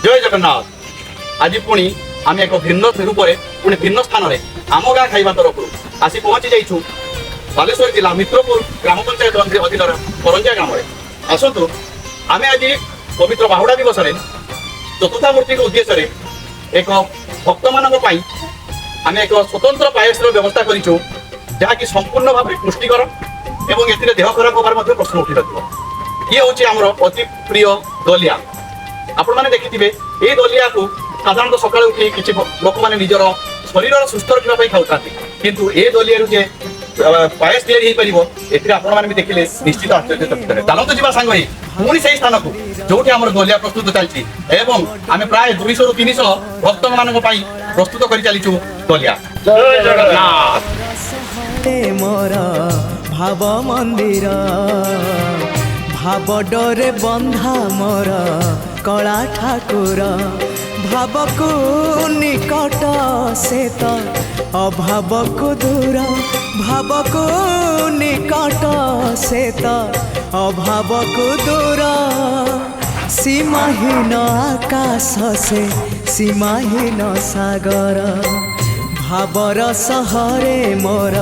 जय जगन्नाथ। आज पुणी आम एक भिन्न रूप पुणी भिन्न स्थान में आम गाँ खाइबा तरफ आसी पहुंची जाइछु बालेश्वर जिला मित्रपुर ग्राम पंचायत अधीन करंजिया ग्राम में। आसतु आम आज पवित्र बाहुड़ा दिवस चतुर्था मूर्ति उद्देश्य एक भक्त मान आम एक स्वतंत्र पायस व्यवस्था करूँ जहाँकि संपूर्ण भाव पुष्टिकर एवं ए देह खराब होबार प्रश्न उठी ये हूँ आमर अति प्रिय दलिया। आपण मैंने देखिथे ये दलिया को साधारणतः सकाल उठी किसी लोक मैंने निजर शरीर सुस्थ रखापी खाऊँ किंतु ये दलिया जे पायस तैयारी देखिले निश्चित आश्चर्यचकित है। चलते जी सांग पुणी से स्थान को जो आम दलिया प्रस्तुत चलती आम प्राय 200 ରୁ 300 भक्त मान प्रस्तुत कर चलीचु दलिया। जय जगन्नाथ। मोर भाव मंदिर भाव डोरे बंधा मोर कला ठाकुर भाव को निकट से तो अभाव को दूर भाव को निकट से तो अभाव को दूर सीमाहीन आकाश से सीमाहीन सागर भावर सहरे मोर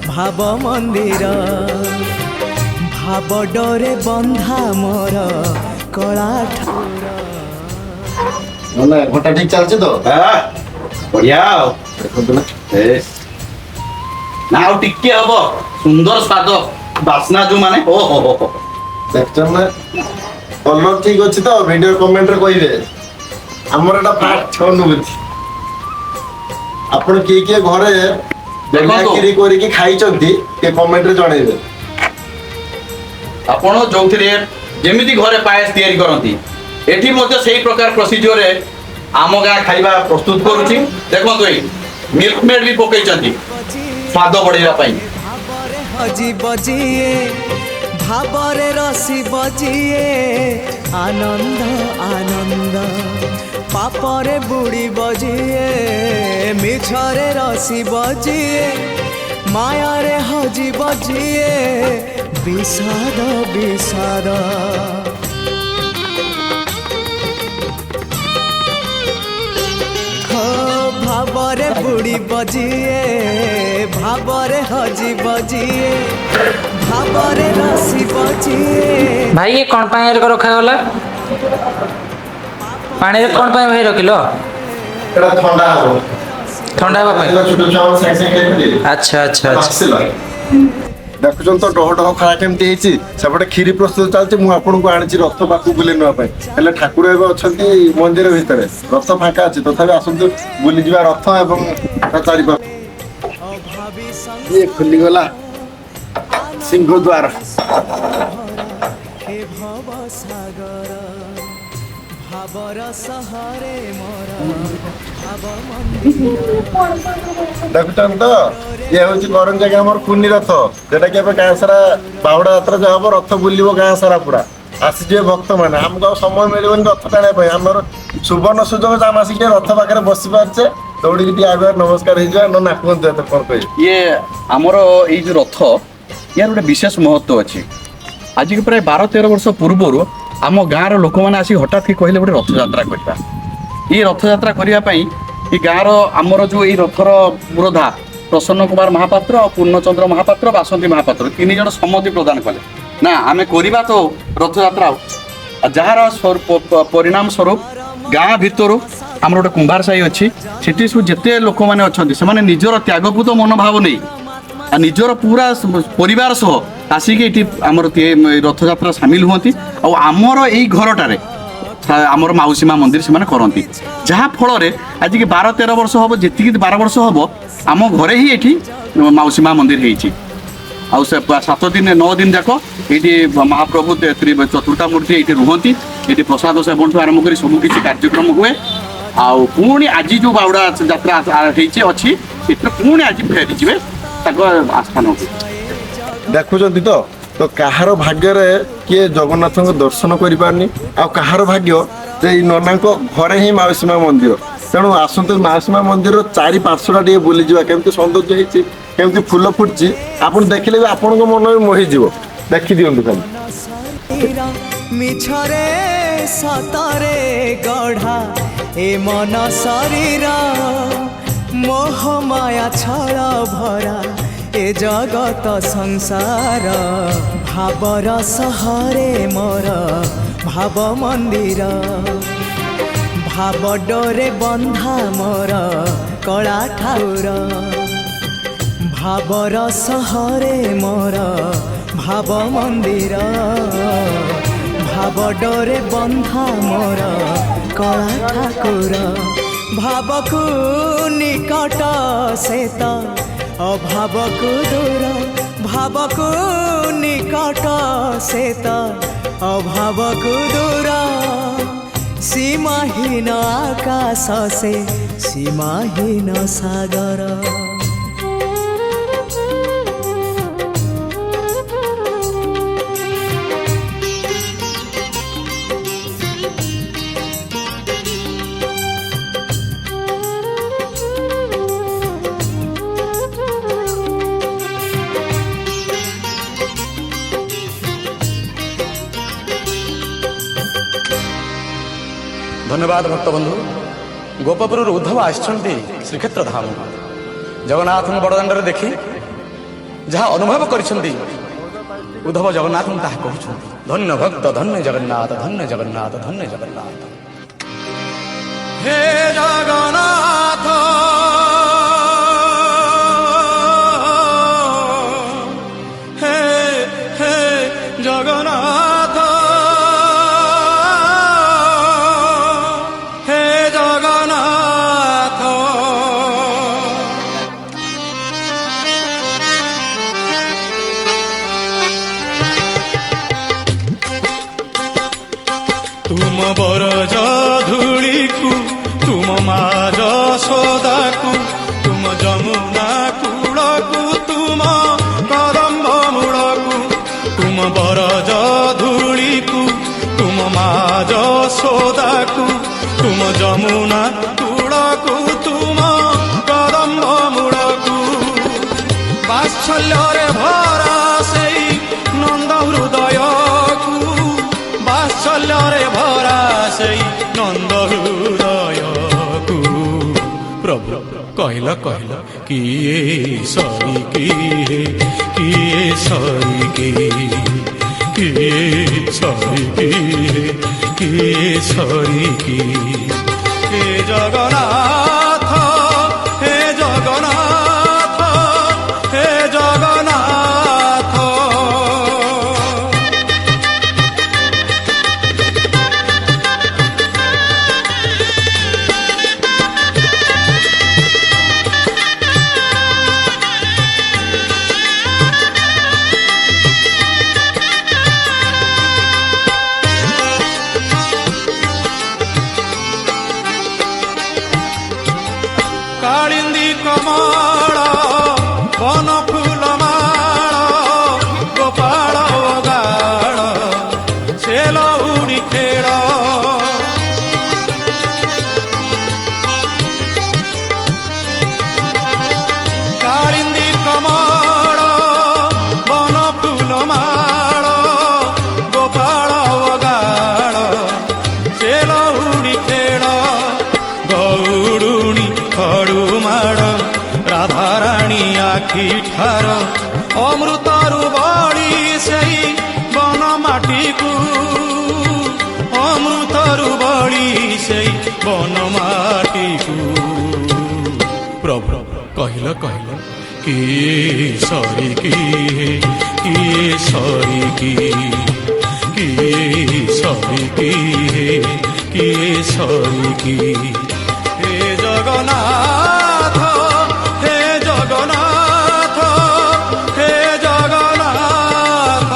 भाव मंदिर भाव डोरे बंधा मोर कला ठाकुर। घंटा ठीक चलছে তো? हां बढ़िया ना टिके हबो सुंदर स्वाद बासना जो माने ओ हो देखछन ना कलर ठीक अछि तो वीडियो कमेंट रे कहिबे हमर एटा फास्ट अनुभूति आपण के घरे देखिरी करी कि खाई चंती के कमेंट रे जणैबे। आपण जोथिरे जेमिति घरे पायस तैयारी करंती एठी मध्ये सेही प्रकार प्रोसीजर रे आम गाँ खाइबा प्रस्तुत करूची। देखो मिल्क मेड भी पकई चंती स्वाद बढ़ाइबा पई हजी बजिए भाबरे रसी बजिए आनंद आनंद पापरे बुड़ी बजिए मिछरे रसी बजिए मायारे हजी बजिए विषाद विषाद भाबरे बुड़ी बजिए भाबरे हजी बजिए भाबरे रसी बजिए। भाई ये कौन पानी रखा गला पानी रे कौन पानी भाई रखिलो एटा ठंडा हो ठंडा बाबा छोटो चावल साइड साइड के अच्छा अच्छा अच्छा देखुछन तो डह डह खरा केमती हेची सेपटे खीरी प्रस्तुत चलती मु आपन को आनिची रथ पाकु बुले नवा पय हेले ठाकुर एबे अछंती मंदिर भितरे रथ फाका अछि तथापि आसंतु बुली जिबा रथ एवं चारि पाख ये खुली गला सिंह द्वार हे भव सागर भावर सहरे मोर भाव मंदिर। देखुछन तो ये होची करंजिया ग्रामर खुनी रथ जेटा कि एबे गाँ सारा बाहुड़ा यात्रा जो हबो रथ बुलिबो गाँ सारा पूरा आसी जे भक्त माने हमको समय मिलिबन रथ टाणे पय हमर सुवर्ण सुजोग जाम आसी के रथ पाखरे बसी पारछे दौड़ी के आगे नमस्कार हे जा न नाकन दे तो कोन कहि ये हमर ए जो रथ यार गोटे विशेष महत्व अछि। आज के प्राय 12-13 वर्ष पूर्व आम गाँव लोक मैंने आसी हठात कि कहले गोटे रथ यात्रा करबा ये रथ यात्रा करबा पई ये गाँव आमर जो ये रथर पुरोधा प्रसन्न कुमार महापात्र और पूर्णचंद्र महापात्र बासंती महापात्र 3 जन सम्मति प्रदान कले ना आम करवा तो रथ यात्रा जार परिणाम स्वरूप गाँ भितर आम गोटे कुंभार साई अच्छी से सब जिते लोक मैंने अच्छा से निजर त्यागपूत मनोभाव नहीं निजर पूरा परिवार सह आसिक आमर रथ यात्रा सामिल हुआ आमर यही घरटारे आमर माउसीमा मंदिर से करती जहाँ फल आज के 12-13 वर्ष हम जी 12 वर्ष हम आम घरे ही ये माउसीमा मंदिर होती 7 दिन 9 दिन जाक ये महाप्रभु चतुर्था मूर्ति ये रुहति ये प्रसाद सेवन ठूँ आरंभ कर सबकि कार्यक्रम हुए पुणी आज जो बाहुड़ा यात्रा अच्छी पुणी आज फेरी जी आस्थान देखुଛନ୍ତି तो कहार भाग्य किए जगन्नाथ दर्शन कर पारनी आहार भाग्य जे नना घरे ही माउसीमा मंदिर तेणु आसतु माउसीमा मंदिर 4-5टा टे बुली जा केमती सौंदर्य केमती फूल फुटची आप देखिले भी आपण मन मोही जीव देखी दिंतु खाली। ମନ୍ଦିର ମିଛରେ ସତରେ ଗଢ଼ା ଏ ମନ ଶରୀର ମୋହ ମାୟା ଛଳ ଭରା ଏ ଜଗତ ସଂସାର ଭାବର ସହରେ ମୋର ଭାବ ମନ୍ଦିର ଭାବ ଡୋରେ ବନ୍ଧା ମୋର କଳା ଠାକୁର ଭାବର ସହରେ ମୋର ଭାବ ମନ୍ଦିର ଭାବ ଡୋରେ ବନ୍ଧା ମୋର କଳା ଠାକୁର ଭାବକୁ ନିକଟ ସେ ତ ଅଭାବକୁ ଦୂର ଭାବକୁ ନିକଟ ସେ ତ ଅଭାବକୁ ଦୂର সীমাহীন আকাশ সে সীমাহীন সাগর धन्यवाद भक्त बंधु गोपपुर उद्धव आसछन्ति श्रीक्षेत्र धाम जगन्नाथ बड़दाण्ड देखि जहाँ अनुभव करिसन्ति उद्धव जगन्नाथ ताहा कहउछन्ति धन्य भक्त धन्य जगन्नाथ धन्य जगन्नाथ धन्य जगन्नाथ हे जगन्नाथ हे हे जगन्नाथ तुम बरज धूली को तुम माज सोदा को तुम जमुना कूल को तुम कदम्ब मूल को तुम बरज धूली को तुम माज सोदा को तुम जमुना कूल को तुम कदम्ब मूल को बात्सल्य भरा से नंद हृदय को बात्सल्य भरा से नंद हृदय को प्रभु कहल कहल किए सरी किए सरी किए सरी किए सरी की हे जगन्नाथ हे जगन्नाथ हे जगन्नाथ कालिंदी कमल वन फूल माल गोपाल गाड़ सेल उड़ी खेल कालिंदी कमल वन फूल माल गोपाल गाड़ सेल उड़ी खेल गौड़ुणी खड़ू माड़ राधाराणी आखि ठार अमृतरु बड़ी से बन माटी को अमृतरु बड़ी से बन माटी को प्रभु कहल कहल किए सरी किए सरी किए सरी किए सरी की हे जगन्नाथ हे जगन्नाथ हे जगन्नाथ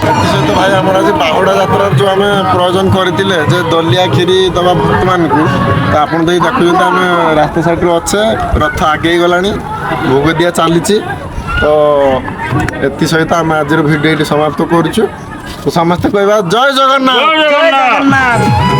ଏଥିସହିତ ଭାଇ ଆମର ଆଜି ବାହୁଡ଼ା ଯାତ୍ରାର ଯେଉଁ ଆମେ ପ୍ରୟୋଜନ କରିଥିଲେ ଯେ ଦଲିଆ କ୍ଷୀରି ଦେବା ଭକ୍ତମାନଙ୍କୁ, ତ ଆପଣ ତ ଏଇ ଦେଖୁଛନ୍ତି ଆମେ ରାସ୍ତା ସାଇଡ଼୍ରୁ ଅଛେ, ରଥ ଆଗେଇ ଗଲାଣି, ଭୋଗ ଦିଆ ଚାଲିଛି। ତ ଏଥିସହିତ ଆମେ ଆଜିର ଭିଡ଼ିଓ ଏଠି ସମାପ୍ତ କରୁଛୁ। ତ ସମସ୍ତେ କହିବା ଜୟ ଜଗନ୍ନାଥ। ଜଗନ୍ନାଥ।